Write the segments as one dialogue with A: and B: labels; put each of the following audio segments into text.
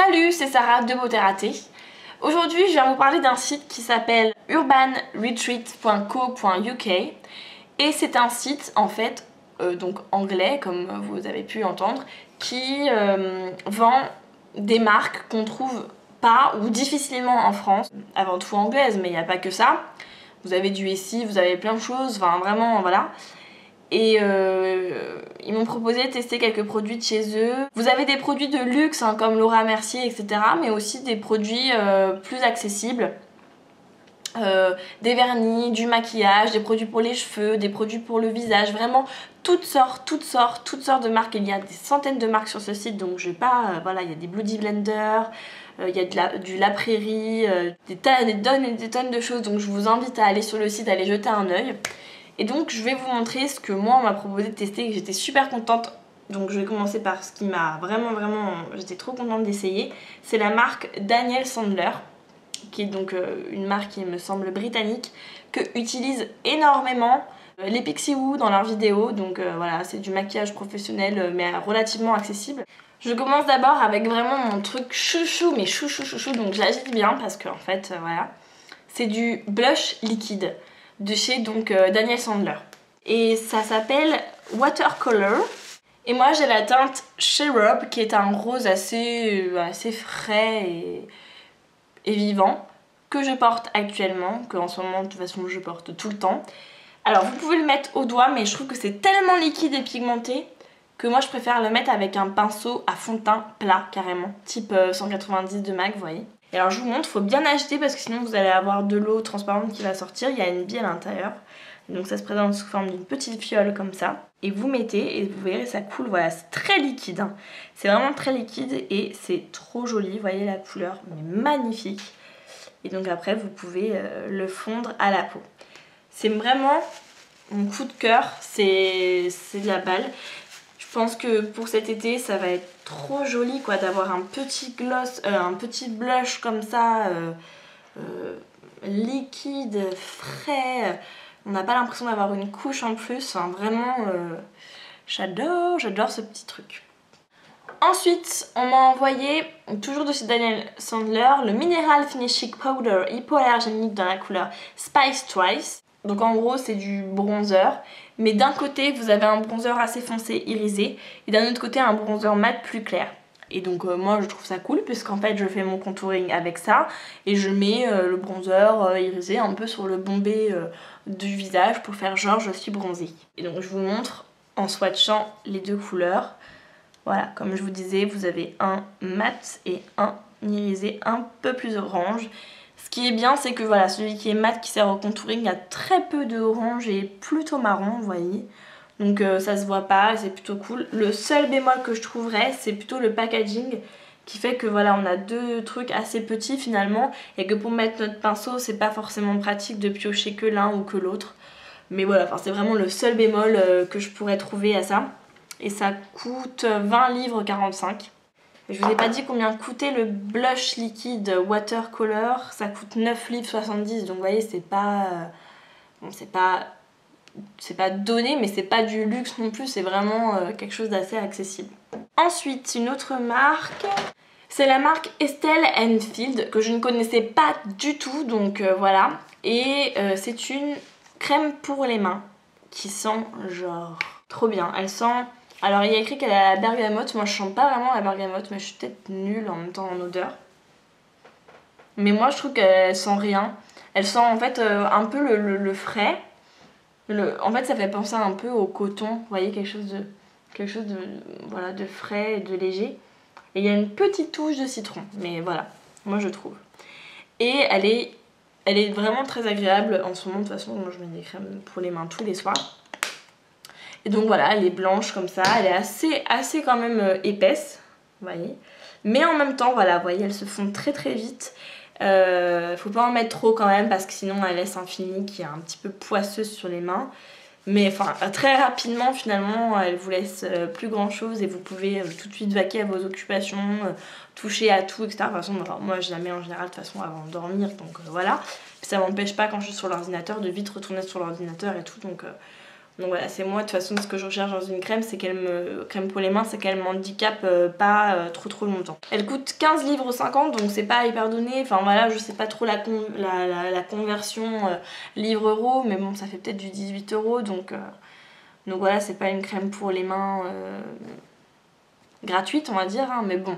A: Salut, c'est Sarah de Beauté Ratée. Aujourd'hui, je viens vous parler d'un site qui s'appelle urbanretreat.co.uk et c'est un site en fait, donc anglais comme vous avez pu entendre, qui vend des marques qu'on trouve pas ou difficilement en France, avant tout anglaise, mais il n'y a pas que ça. Vous avez du SI, vous avez plein de choses, enfin vraiment voilà. Et ils m'ont proposé de tester quelques produits de chez eux. Vous avez des produits de luxe hein, comme Laura Mercier, etc. Mais aussi des produits plus accessibles. Des vernis, du maquillage, des produits pour les cheveux, des produits pour le visage. Vraiment toutes sortes de marques. Il y a des centaines de marques sur ce site. Donc je vais pas... voilà, il y a des Bloody Blender, il y a du La Prairie, des tonnes et des tonnes de choses. Donc je vous invite à aller sur le site, à aller jeter un œil. Et donc je vais vous montrer ce que moi on m'a proposé de tester et que j'étais super contente. Donc je vais commencer par ce qui m'a vraiment j'étais trop contente d'essayer. C'est la marque Daniel Sandler, qui est donc une marque qui me semble britannique, que utilisent énormément les Pixiwoo dans leurs vidéos. Donc voilà, c'est du maquillage professionnel mais relativement accessible. Je commence d'abord avec vraiment mon truc chouchou, mais chouchou, donc j'agite bien parce que en fait voilà, c'est du blush liquide de chez donc Daniel Sandler. Et ça s'appelle Watercolor. Et moi j'ai la teinte Cherub qui est un rose assez frais et vivant que je porte actuellement, que en ce moment de toute façon je porte tout le temps. Alors vous pouvez le mettre au doigt mais je trouve que c'est tellement liquide et pigmenté que moi je préfère le mettre avec un pinceau à fond de teint plat carrément, type 190 de MAC, vous voyez. Et alors je vous montre, il faut bien agiter parce que sinon vous allez avoir de l'eau transparente qui va sortir, il y a une bille à l'intérieur. Donc ça se présente sous forme d'une petite fiole comme ça. Et vous mettez et vous verrez ça coule, voilà, c'est très liquide. Hein. C'est vraiment très liquide et c'est trop joli, vous voyez la couleur, mais magnifique. Et donc après vous pouvez le fondre à la peau. C'est vraiment mon coup de cœur, c'est de la balle. Je pense que pour cet été ça va être trop joli quoi d'avoir un petit gloss, un petit blush comme ça, liquide, frais. On n'a pas l'impression d'avoir une couche en plus, enfin, vraiment j'adore ce petit truc. Ensuite on m'a envoyé, toujours de chez Daniel Sandler, le Mineral Finishing Powder hypoallergénique dans la couleur Spice Twice. Donc en gros c'est du bronzer, mais d'un côté vous avez un bronzer assez foncé irisé et d'un autre côté un bronzer mat plus clair. Et donc moi je trouve ça cool puisqu'en fait je fais mon contouring avec ça et je mets le bronzer irisé un peu sur le bombé du visage pour faire genre je suis bronzée. Et donc je vous montre en swatchant les deux couleurs. Voilà, comme je vous disais, vous avez un mat et un irisé un peu plus orange. Ce qui est bien, c'est que voilà, celui qui est mat qui sert au contouring, il y a très peu de orange et plutôt marron, vous voyez. Donc ça se voit pas, c'est plutôt cool. Le seul bémol que je trouverais, c'est plutôt le packaging qui fait que voilà, on a deux trucs assez petits finalement et que pour mettre notre pinceau, c'est pas forcément pratique de piocher que l'un ou que l'autre. Mais voilà, enfin, c'est vraiment le seul bémol que je pourrais trouver à ça. Et ça coûte 20 livres 45. Je vous ai pas dit combien coûtait le blush liquide Watercolor, ça coûte 9 livres 70, donc vous voyez c'est pas donné mais c'est pas du luxe non plus, c'est vraiment quelque chose d'assez accessible. Ensuite une autre marque, c'est la marque Estelle Field que je ne connaissais pas du tout, donc voilà. Et c'est une crème pour les mains qui sent genre trop bien, elle sent... Alors il y a écrit qu'elle a la bergamote, moi je sens pas vraiment la bergamote mais je suis peut-être nulle en même temps en odeur. Mais moi je trouve qu'elle sent rien. Elle sent en fait un peu le frais. En fait ça fait penser un peu au coton, vous voyez, quelque chose de voilà, de frais et de léger. Et il y a une petite touche de citron, mais voilà, moi je trouve. Et elle est vraiment très agréable en ce moment, de toute façon moi je mets des crèmes pour les mains tous les soirs. Et donc voilà, elle est blanche comme ça, elle est assez quand même épaisse, vous voyez. Mais en même temps, voilà, vous voyez, elle se fond très vite. Faut pas en mettre trop quand même parce que sinon elle laisse un fini qui est un petit peu poisseuse sur les mains. Mais enfin, très rapidement finalement, elle vous laisse plus grand chose et vous pouvez tout de suite vaquer à vos occupations, toucher à tout, etc. De toute façon, moi je la mets en général de toute façon avant de dormir, donc voilà. Puis ça m'empêche pas quand je suis sur l'ordinateur de vite retourner sur l'ordinateur et tout, donc... Donc voilà, c'est moi de toute façon ce que je recherche dans une crème, c'est qu'elle me crème pour les mains, c'est qu'elle m'handicape pas trop longtemps. Elle coûte 15 livres 50, donc c'est pas hyper donné. Enfin voilà, je sais pas trop la conversion livre-euro, mais bon, ça fait peut-être du 18 €, donc voilà, c'est pas une crème pour les mains gratuite, on va dire, hein, mais bon,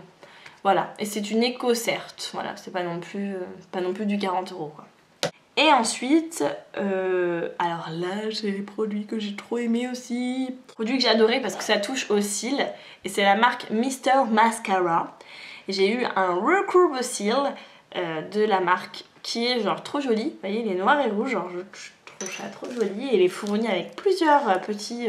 A: voilà. Et c'est une éco, certes, voilà, c'est pas non plus du 40 € quoi. Et ensuite, alors là, j'ai les produits que j'ai trop aimés aussi. Produits que j'ai adoré parce que ça touche aux cils. Et c'est la marque Mr Mascara. Et j'ai eu un recourbe cils de la marque qui est genre trop joli. Vous voyez, il est noir et rouge, genre je trouve ça trop joli. Et il est fourni avec plusieurs petits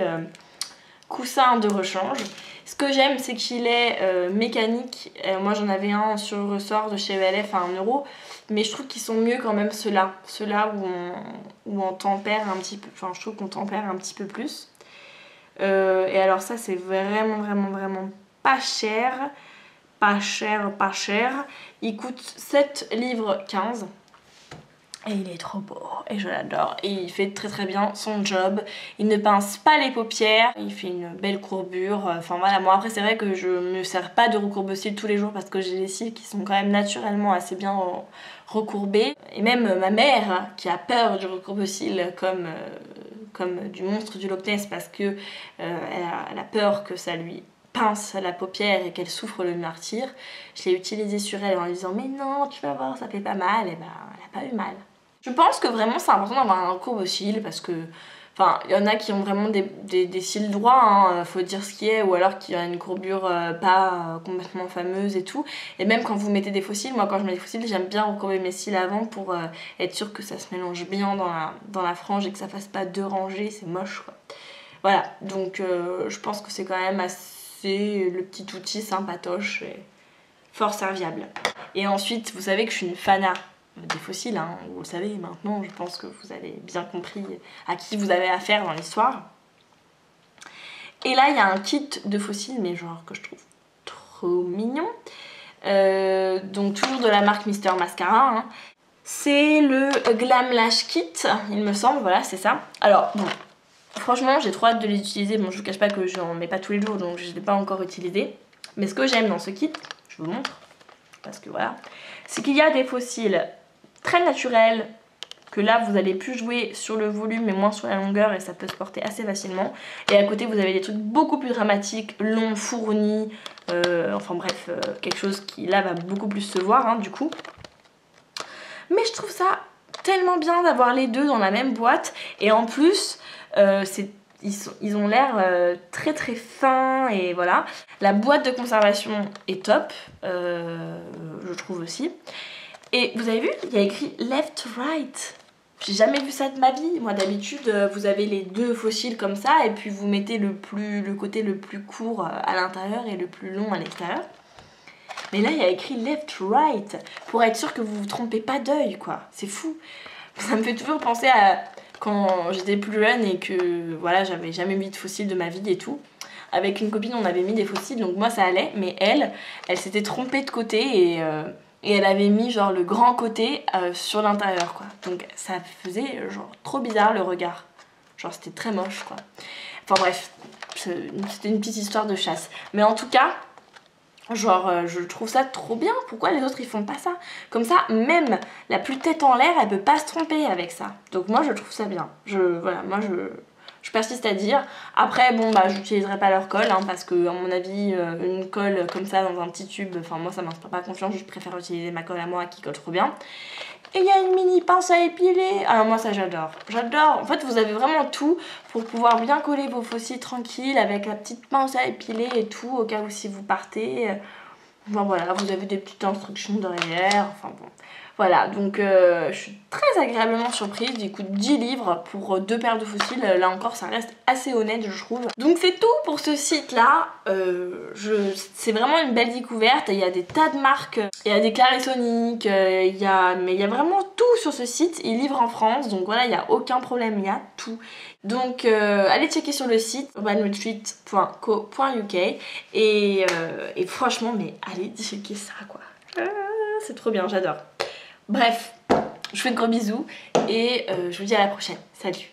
A: coussins de rechange. Ce que j'aime, c'est qu'il est mécanique. Moi, j'en avais un sur ressort de chez ELF à 1 €. Mais je trouve qu'ils sont mieux quand même ceux-là. Ceux-là où on tempère un petit peu. Enfin, je trouve qu'on tempère un petit peu plus. Et alors ça, c'est vraiment pas cher. Pas cher. Il coûte 7 livres 15. Et il est trop beau, et je l'adore. Et il fait très bien son job. Il ne pince pas les paupières, il fait une belle courbure. Enfin voilà, moi après c'est vrai que je me sers pas de recourbe-cils tous les jours parce que j'ai les cils qui sont quand même naturellement assez bien recourbés. Et même ma mère, qui a peur du recourbe-cils comme du monstre du Loch Ness parce que elle a peur que ça lui pince la paupière et qu'elle souffre le martyre, je l'ai utilisé sur elle en lui disant mais non, tu vas voir, ça fait pas mal. Et ben elle a pas eu mal. Je pense que vraiment c'est important d'avoir un courbe-cils parce que, enfin, il y en a qui ont vraiment des cils droits, hein, faut dire ce qui est, ou alors qui a une courbure pas complètement fameuse et tout. Et même quand vous mettez des faux cils, moi quand je mets des faux cils, j'aime bien recourber mes cils avant pour être sûre que ça se mélange bien dans la frange et que ça fasse pas deux rangées, c'est moche quoi. Voilà, donc je pense que c'est quand même assez le petit outil sympatoche et fort serviable. Et ensuite, vous savez que je suis une fanat des fossiles, hein, vous le savez maintenant, je pense que vous avez bien compris à qui vous avez affaire dans l'histoire. Et là, il y a un kit de fossiles, mais genre que je trouve trop mignon. Donc toujours de la marque Mr Mascara. Hein. C'est le Glam Lash Kit, il me semble, voilà, c'est ça. Alors, bon, franchement, j'ai trop hâte de les utiliser. Bon, je vous cache pas que j'en mets pas tous les jours, donc je ne l'ai pas encore utilisé. Mais ce que j'aime dans ce kit, je vous montre, parce que voilà, c'est qu'il y a des fossiles très naturels, que là vous allez plus jouer sur le volume mais moins sur la longueur et ça peut se porter assez facilement. Et à côté vous avez des trucs beaucoup plus dramatiques, longs, fournis, enfin bref, quelque chose qui là va beaucoup plus se voir hein, du coup. Mais je trouve ça tellement bien d'avoir les deux dans la même boîte et en plus ils ont l'air très fins et voilà. La boîte de conservation est top, je trouve aussi. Et vous avez vu, il y a écrit left, right. J'ai jamais vu ça de ma vie. Moi d'habitude, vous avez les deux fossiles comme ça et puis vous mettez le côté le plus court à l'intérieur et le plus long à l'extérieur. Mais là, il y a écrit left, right pour être sûr que vous vous trompez pas d'œil, quoi. C'est fou. Ça me fait toujours penser à quand j'étais plus jeune et que voilà, j'avais jamais mis de fossiles de ma vie et tout. Avec une copine, on avait mis des fossiles, donc moi ça allait, mais elle s'était trompée de côté et elle avait mis genre le grand côté sur l'intérieur quoi. Donc ça faisait genre trop bizarre le regard. Genre c'était très moche quoi. Enfin bref, c'était une petite histoire de chasse. Mais en tout cas, genre je trouve ça trop bien. Pourquoi les autres ils font pas ça? Comme ça, même la plus tête en l'air, elle peut pas se tromper avec ça. Donc moi je trouve ça bien. Voilà, moi je persiste à dire. Après, bon, bah, j'utiliserai pas leur colle, hein, parce que, à mon avis, une colle comme ça dans un petit tube, enfin, moi ça m'inspire pas confiance, je préfère utiliser ma colle à moi qui colle trop bien. Et il y a une mini pince à épiler. Alors, moi, ça, j'adore. J'adore. En fait, vous avez vraiment tout pour pouvoir bien coller vos fossiles tranquilles avec la petite pince à épiler et tout, au cas où si vous partez. Enfin, voilà, vous avez des petites instructions derrière. Enfin, bon. Voilà, donc je suis très agréablement surprise. Il coûte 10 livres pour 2 paires de fossiles. Là encore, ça reste assez honnête, je trouve. Donc c'est tout pour ce site-là. C'est vraiment une belle découverte. Il y a des tas de marques. Il y a des Clarisonic. Mais il y a vraiment tout sur ce site. Il livre en France. Donc voilà, il n'y a aucun problème. Il y a tout. Donc allez checker sur le site urbanretreat.co.uk et franchement, mais allez checker ça, quoi. C'est trop bien, j'adore. Bref, je vous fais de gros bisous et je vous dis à la prochaine. Salut!